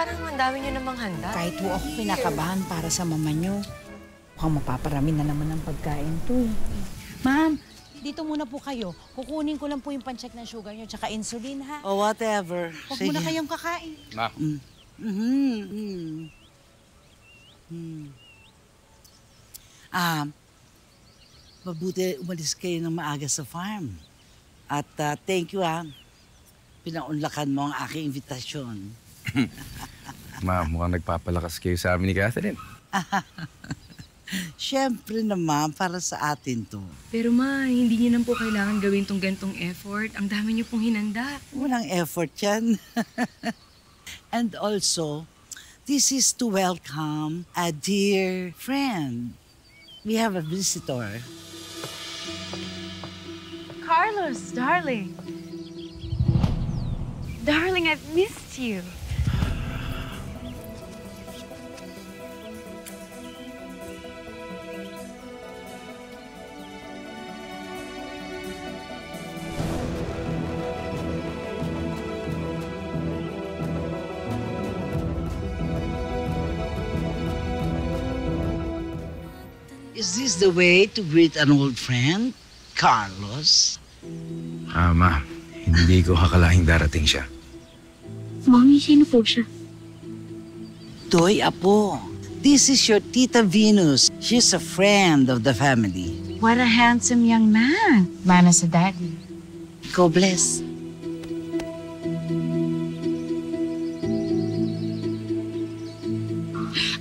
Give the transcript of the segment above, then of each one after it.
parang ang dami niyo namang handa. Kahit po ako pinakabahan para sa mama niyo. Mukhang mapaparami na naman ng pagkain to. Ma'am, dito muna po kayo. Kukunin ko lang po yung pan-check ng sugar niyo tsaka insulin, ha? Oh, whatever. Huwag muna kayong kakain. Ma. Mabuti umalis kayo ng maaga sa farm. At thank you, pinaunlakan mo ang aking invitasyon. Ma, mukhang nagpapalakas kayo sa amin ni Catherine. Siyempre naman, para sa atin to. Pero ma, hindi niyo na po kailangan gawin tong gantong effort. Ang dami niyo pong hinanda. Walang effort yan. And also, this is to welcome a dear friend. We have a visitor. Carlos, darling. Darling, I've missed you. Is this the way to greet an old friend, Carlos? Ma, hindi ko akalaing darating siya. Mommy, sino po siya? Toy, apo. This is your Tita Venus. She's a friend of the family. What a handsome young man. Mana sa daddy. God bless.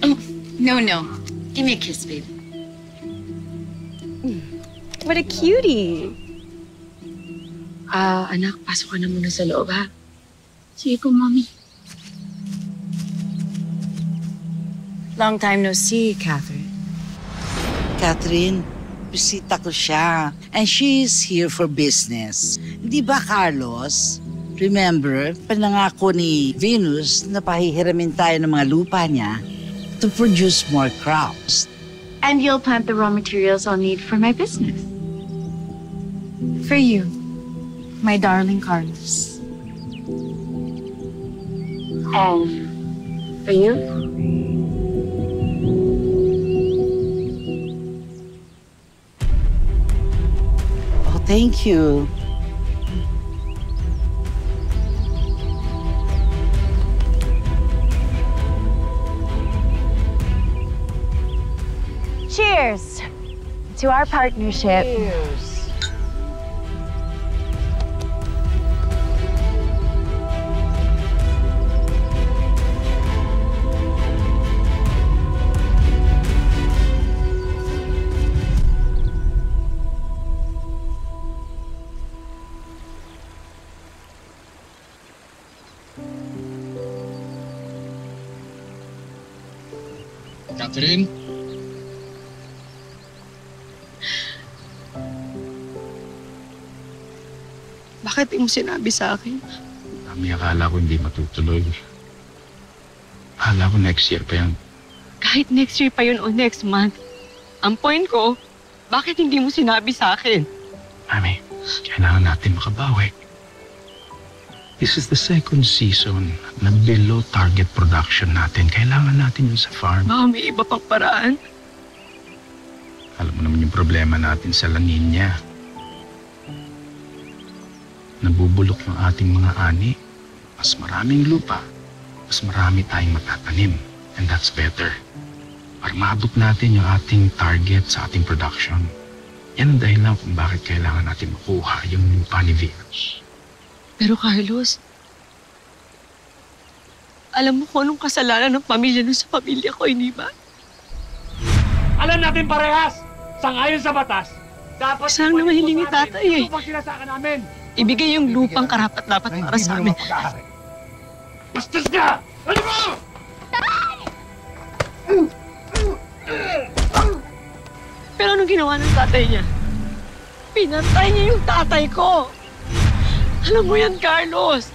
Oh, no. Give me a kiss, baby. What a cutie. Anak, pasok ka na muna sa loob, ha? Sige po, Mommy. Long time no see, Catherine. Catherine, bisita ko siya. And she's here for business. Di ba, Carlos? Remember, panangako ni Venus na pahihiramin tayo ng mga lupa niya to produce more crops. And you'll plant the raw materials I'll need for my business. For you, my darling Carlos. And for you? Oh, thank you. Cheers to our partnership. Cheers. Catherine? Bakit di mo sinabi sa akin? Mami, akala ko hindi matutuloy. Akala ko next year pa yan. Kahit next year pa yun o next month. Ang point ko, bakit hindi mo sinabi sa akin? Mami, kailangan natin makabawi. This is the second season na below target production natin. Kailangan natin yun sa farm. Baka may iba pang paraan. Alam mo naman yung problema natin sa La Nina. Nabubulok yung ating mga ani. Mas maraming lupa, mas marami tayong matatanim. And that's better. Para maabot natin yung ating target sa ating production. Yan ang dahilan kung bakit kailangan natin makuha yung lupa ni Venus. Pero Carlos, alam mo kung anong kasalanan ng pamilya nun sa pamilya ko, hindi ba? Alam natin parehas, sangayon sa batas, dapat... Saan naman hilingi tatay eh? Ito pag sinasaka namin. Ibigay yung lupang karapat-dapat para sa amin. Bastos ka! Ano mo? Pero anong ginawa ng tatay niya? Pinatay niya yung tatay ko! Alam mo yan, Carlos!